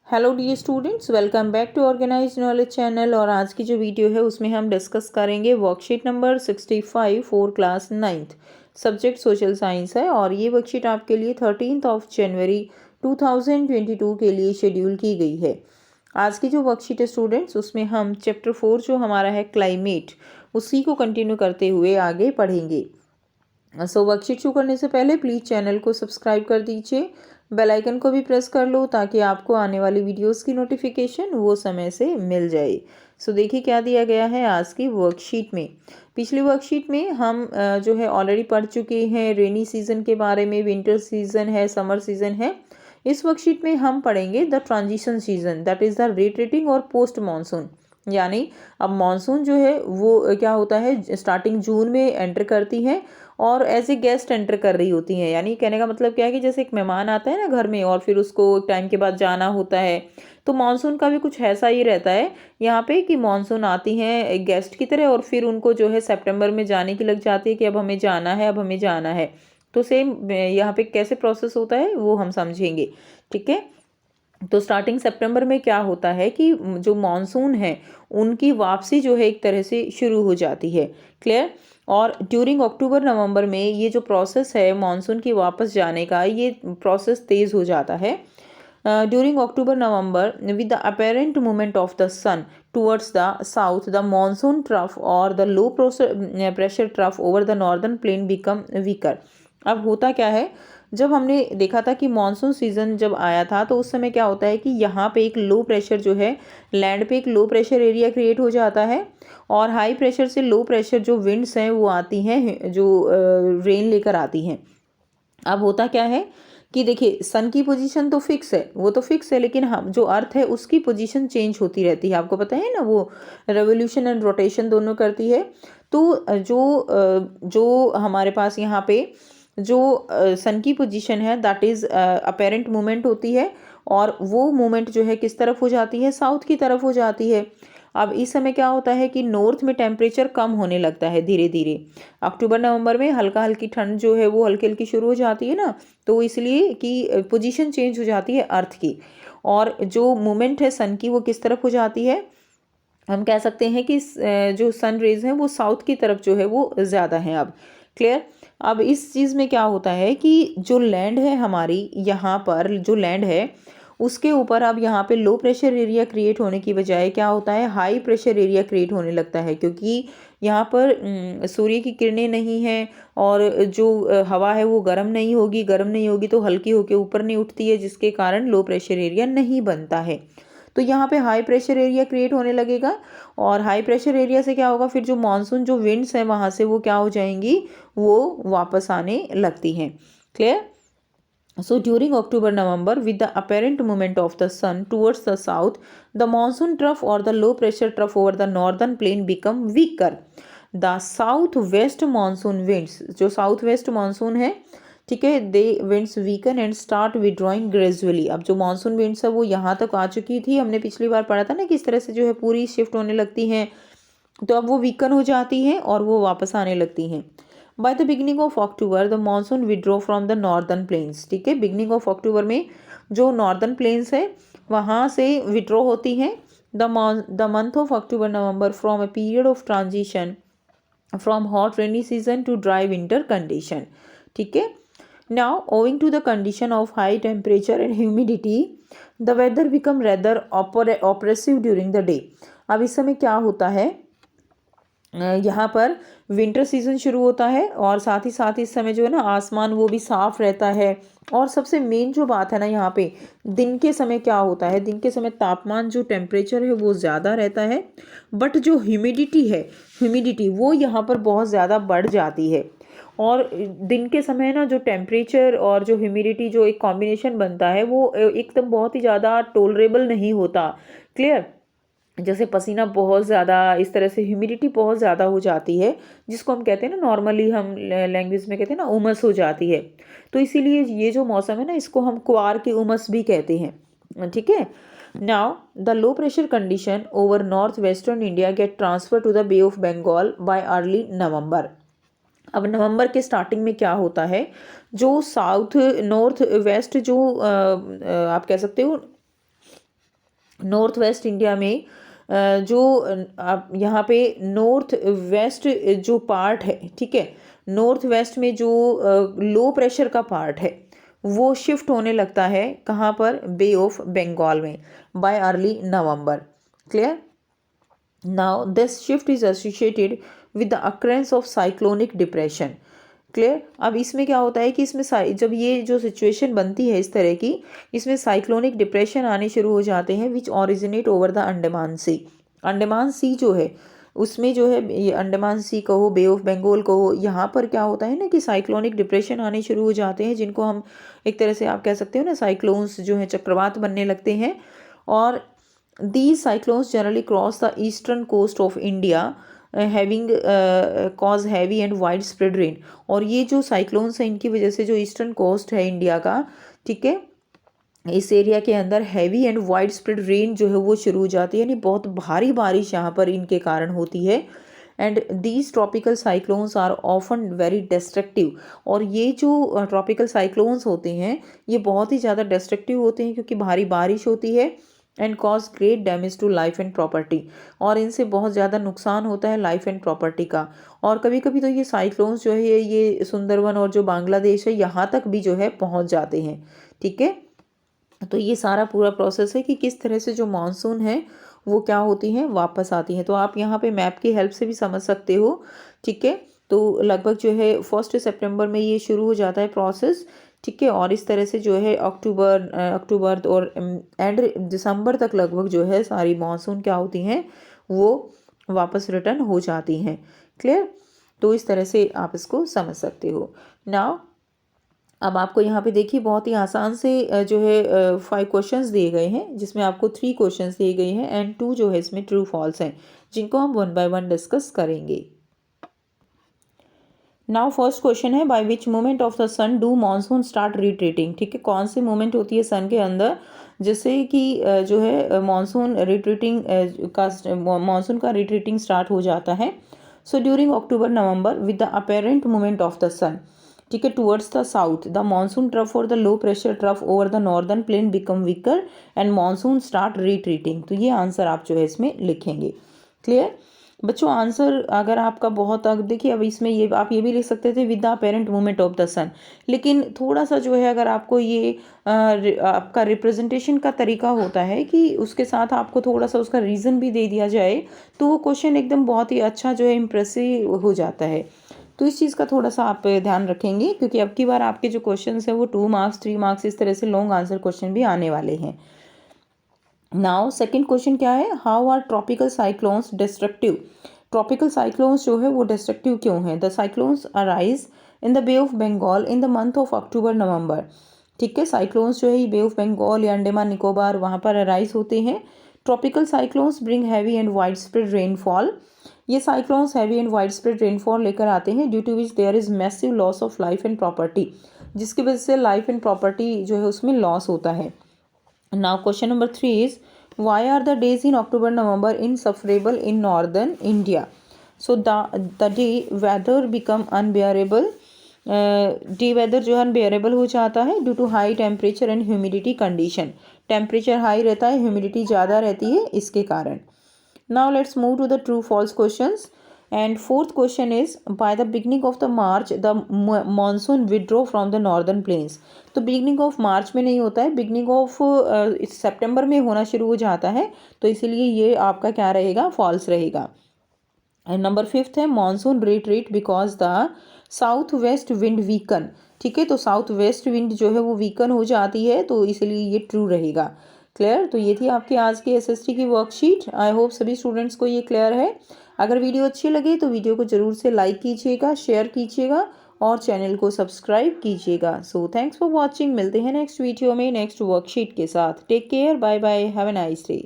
Hello dear students, welcome back to organize knowledge channel. और आज की जो वीडियो है उसमें हम डिस्कस करेंगे worksheet number 65 for class 9th, subject social science है। और ये वर्कशीट आपके लिए 13 जनवरी 2022 के लिए शेड्यूल की गई है। आज की जो वर्कशीट है स्टूडेंट्स, उसमें हम चैप्टर 4 जो हमारा है क्लाइमेट, उसी को कंटिन्यू करते हुए आगे पढ़ेंगे। वर्कशीट शुरू करने से पहले प्लीज़ चैनल को सब्सक्राइब कर दीजिए, बेल आइकन को भी प्रेस कर लो ताकि आपको आने वाली वीडियोस की नोटिफिकेशन वो समय से मिल जाए। देखिए क्या दिया गया है आज की वर्कशीट में। पिछली वर्कशीट में हम जो है ऑलरेडी पढ़ चुके हैं रेनी सीजन के बारे में, विंटर सीजन है, समर सीजन है। इस वर्कशीट में हम पढ़ेंगे the transition season, that is the rate और पोस्ट मानसून। यानी अब मानसून जो है वो क्या होता है, स्टार्टिंग जून में एंटर करती है और एज ए गेस्ट एंटर कर रही होती हैं। यानी कहने का मतलब क्या है कि जैसे एक मेहमान आता है ना घर में और फिर उसको एक टाइम के बाद जाना होता है, तो मानसून का भी कुछ ऐसा ही रहता है यहाँ पे कि मानसून आती हैं एक गेस्ट की तरह और फिर उनको जो है सितंबर में जाने की लग जाती है कि अब हमें जाना है, अब हमें जाना है। तो सेम यहाँ पे कैसे प्रोसेस होता है वो हम समझेंगे, ठीक है। तो स्टार्टिंग सितंबर में क्या होता है कि जो मानसून है उनकी वापसी जो है एक तरह से शुरू हो जाती है, क्लियर। और ड्यूरिंग अक्टूबर नवंबर में ये जो प्रोसेस है मानसून की वापस जाने का, ये प्रोसेस तेज़ हो जाता है। During October November with the apparent movement of the sun towards the south, the monsoon trough और the low pressure trough over the northern plain become weaker. अब होता क्या है, जब हमने देखा था कि मानसून सीजन जब आया था तो उस समय क्या होता है कि यहाँ पे एक लो प्रेशर जो है, लैंड पे एक लो प्रेशर एरिया क्रिएट हो जाता है और हाई प्रेशर से लो प्रेशर जो विंड्स हैं वो आती हैं, जो रेन लेकर आती हैं। अब होता क्या है कि देखिए सन की पोजीशन तो फिक्स है, वो तो फिक्स है, लेकिन हम जो अर्थ है उसकी पोजीशन चेंज होती रहती है। आपको पता है ना, वो रेवोल्यूशन एंड रोटेशन दोनों करती है। तो जो हमारे पास यहाँ पे जो सन की पोजीशन है दैट इज़ अपेरेंट मूवमेंट होती है और वो मूवमेंट जो है किस तरफ हो जाती है, साउथ की तरफ हो जाती है। अब इस समय क्या होता है कि नॉर्थ में टेम्परेचर कम होने लगता है धीरे धीरे। अक्टूबर नवंबर में हल्का हल्की ठंड जो है वो हल्की हल्की शुरू हो जाती है ना, तो इसलिए कि पोजीशन चेंज हो जाती है अर्थ की। और जो मूवमेंट है सन की वो किस तरफ हो जाती है, हम कह सकते हैं कि जो सन रेज हैं वो साउथ की तरफ जो है वो ज़्यादा हैं। अब क्लियर। अब इस चीज़ में क्या होता है कि जो लैंड है हमारी, यहाँ पर जो लैंड है उसके ऊपर अब यहाँ पे लो प्रेशर एरिया क्रिएट होने की बजाय क्या होता है, हाई प्रेशर एरिया क्रिएट होने लगता है। क्योंकि यहाँ पर सूर्य की किरणें नहीं हैं और जो हवा है वो गर्म नहीं होगी, गर्म नहीं होगी तो हल्की होकर ऊपर नहीं उठती है, जिसके कारण लो प्रेशर एरिया नहीं बनता है। तो यहाँ पे हाई प्रेशर एरिया क्रिएट होने लगेगा और हाई प्रेशर एरिया से क्या होगा, फिर जो मानसून जो विंड्स हैं वहाँ से वो क्या हो जाएंगी, वो वापस आने लगती हैं, clear. So during October November with the apparent movement of the sun towards the south, the monsoon trough or the low pressure trough over the northern plain become weaker. The southwest monsoon winds, जो south west monsoon है, ठीक है, they winds weaken and start withdrawing gradually. अब जो monsoon winds है वो यहाँ तक आ चुकी थी, हमने पिछली बार पढ़ा था ना कि इस तरह से जो है पूरी शिफ्ट होने लगती हैं, तो अब वो वीकन हो जाती हैं और वो वापस आने लगती हैं। Bye the beginning of October the monsoon withdraw from the northern plains, ठीक है, बिगनिंग ऑफ अक्टूबर में जो नॉर्दर्न प्लेन्स है वहाँ से विड्रॉ होती हैं। The month of October November from a period of transition from hot rainy season to dry winter condition, ठीक है। Now owing to the condition of high temperature and humidity the weather become rather oppressive during the day. अब इस समय क्या होता है, यहाँ पर विंटर सीजन शुरू होता है और साथ ही इस समय जो है ना आसमान वो भी साफ रहता है। और सबसे मेन जो बात है ना यहाँ पे, दिन के समय क्या होता है, दिन के समय तापमान जो टेम्परेचर है वो ज़्यादा रहता है, बट जो ह्यूमिडिटी है, ह्यूमिडिटी वो यहाँ पर बहुत ज़्यादा बढ़ जाती है। और दिन के समय ना जो टेम्परेचर और जो ह्यूमिडिटी जो एक कॉम्बिनेशन बनता है वो एकदम बहुत ही ज़्यादा टोलरेबल नहीं होता, क्लियर। जैसे पसीना बहुत ज़्यादा, इस तरह से ह्यूमिडिटी बहुत ज़्यादा हो जाती है, जिसको हम कहते हैं ना, नॉर्मली हम लैंग्वेज में कहते हैं ना उमस हो जाती है। तो इसीलिए ये जो मौसम है ना इसको हम क्वार की उमस भी कहते हैं, ठीक है। Now the low pressure condition over north western India get transfer to the bay of Bengal by early November. अब नवंबर के स्टार्टिंग में क्या होता है, जो साउथ नॉर्थ वेस्ट जो आप कह सकते हो नॉर्थ वेस्ट इंडिया में जो आप यहाँ पे नॉर्थ वेस्ट जो पार्ट है, ठीक है, नॉर्थ वेस्ट में जो लो प्रेशर का पार्ट है वो शिफ्ट होने लगता है कहाँ पर, बे ऑफ बंगाल में, bye early November. Clear. Now this shift is associated with the occurrence of cyclonic depression. Clear. अब इसमें क्या होता है कि इसमें जब ये जो सिचुएशन बनती है इस तरह की, इसमें साइक्लोनिक डिप्रेशन आने शुरू हो जाते हैं विच ओरिजिनेट ओवर द अंडमान सी। अंडमान सी जो है उसमें जो है, ये अंडमान सी कहो, बे ऑफ बंगाल कहो, यहाँ पर क्या होता है ना कि साइक्लोनिक डिप्रेशन आने शुरू हो जाते हैं, जिनको हम एक तरह से आप कह सकते हो ना, साइक्लोन्स जो है चक्रवात बनने लगते हैं। और these cyclones generally cross the eastern coast of India, having cause heavy and widespread rain। और ये जो साइक्लोन्स हैं इनकी वजह से जो ईस्टर्न कोस्ट है इंडिया का, ठीक है, इस एरिया के अंदर heavy and wide spread rain जो है वो शुरू हो जाती है, यानी बहुत भारी बारिश यहाँ पर इनके कारण होती है। And these tropical cyclones are often very destructive. और ये जो ट्रॉपिकल साइक्लोन्स होते हैं ये बहुत ही ज़्यादा डिस्ट्रक्टिव होते हैं क्योंकि भारी बारिश होती है, and cause great damage to life and property. और इनसे बहुत ज़्यादा नुकसान होता है लाइफ एंड प्रॉपर्टी का। और कभी कभी तो ये साइक्लोन्स जो है ये सुंदरवन और जो बांग्लादेश है यहाँ तक भी जो है पहुँच जाते हैं। ठीक है, तो ये सारा पूरा प्रोसेस है कि किस तरह से जो मानसून है वो क्या होती हैं, वापस आती हैं। तो आप यहाँ पे मैप की हेल्प से भी समझ सकते हो। ठीक है, तो लगभग जो है 1 सितंबर में ये शुरू हो जाता है प्रोसेस। ठीक है, और इस तरह से जो है अक्टूबर और एंड दिसंबर तक लगभग जो है सारी मानसून क्या होती हैं वो वापस रिटर्न हो जाती हैं। क्लियर। तो इस तरह से आप इसको समझ सकते हो। नाउ अब आपको यहाँ पे देखिए बहुत ही आसान से जो है 5 क्वेश्चंस दिए गए हैं, जिसमें आपको 3 क्वेश्चंस दिए गए हैं एंड 2 जो है इसमें ट्रू फॉल्स हैं, जिनको हम 1 बाय 1 डिस्कस करेंगे। नाउ फर्स्ट क्वेश्चन है, by which moment of the sun do monsoon start retreating. ठीक है, कौन सी मोमेंट होती है सन के अंदर जिससे कि जो है मानसून का रिट्रीटिंग स्टार्ट हो जाता है। So during October November with the apparent movement of the sun, ठीक है, towards the south, the monsoon trough for the low pressure trough over the northern plain become weaker and monsoon start retreating. तो ये answer आप जो है इसमें लिखेंगे। Clear बच्चों। आंसर अगर आपका बहुत देखिए, अब इसमें ये आप ये भी लिख सकते थे with the apparent movement of the sun, लेकिन थोड़ा सा जो है अगर आपको ये आपका रिप्रेजेंटेशन का तरीका होता है कि उसके साथ आपको थोड़ा सा उसका रीज़न भी दे दिया जाए तो वो क्वेश्चन एकदम बहुत ही अच्छा जो है इम्प्रेसिव हो जाता है। तो इस चीज़ का थोड़ा सा आप ध्यान रखेंगे क्योंकि अब की बार आपके जो क्वेश्चन है वो 2 मार्क्स 3 मार्क्स इस तरह से लॉन्ग आंसर क्वेश्चन भी आने वाले हैं। नाउ सेकंड क्वेश्चन क्या है, how are tropical cyclones destructive. Tropical cyclones जो है वो डिस्ट्रक्टिव क्यों है। The cyclones arise in the bay of Bengal in the month of October November. ठीक है, साइक्लोन्स जो है ये बे ऑफ बंगाल या अंडमान निकोबार वहाँ पर अराइज होते हैं। Tropical cyclones bring heavy and wide spread rainfall. ये cyclones heavy and wide spread rainfall लेकर आते हैं due to which there is massive loss of life and property, जिसकी वजह से लाइफ एंड प्रॉपर्टी जो है उसमें लॉस होता है। Now question number 3 is why are the days in October November insufferable in northern India. So the day weather become unbearable, day weather जो है अनबेयरेबल हो जाता है due to high temperature and humidity condition. Temperature high रहता है, humidity ज़्यादा रहती है इसके कारण। Now let's move to the true false questions. And fourth question is by the beginning of the March the monsoon withdraw from the northern plains. तो beginning of March में नहीं होता है, बिगनिंग ऑफ सितंबर में होना शुरू हो जाता है, तो इसीलिए ये आपका क्या रहेगा, फॉल्स रहेगा। एंड नंबर 5 है monsoon retreat because the south west wind weaken. ठीक है, तो साउथ वेस्ट विंड जो है वो वीकन हो जाती है, तो इसलिए ये ट्रू रहेगा। क्लियर। तो ये थी आपकी आज की एसएसटी की वर्कशीट। आई होप सभी स्टूडेंट्स को ये क्लियर है। अगर वीडियो अच्छी लगे तो वीडियो को ज़रूर से लाइक कीजिएगा, शेयर कीजिएगा और चैनल को सब्सक्राइब कीजिएगा। So thanks for watching. मिलते हैं नेक्स्ट वीडियो में नेक्स्ट वर्कशीट के साथ। Take care, bye bye, have a nice day.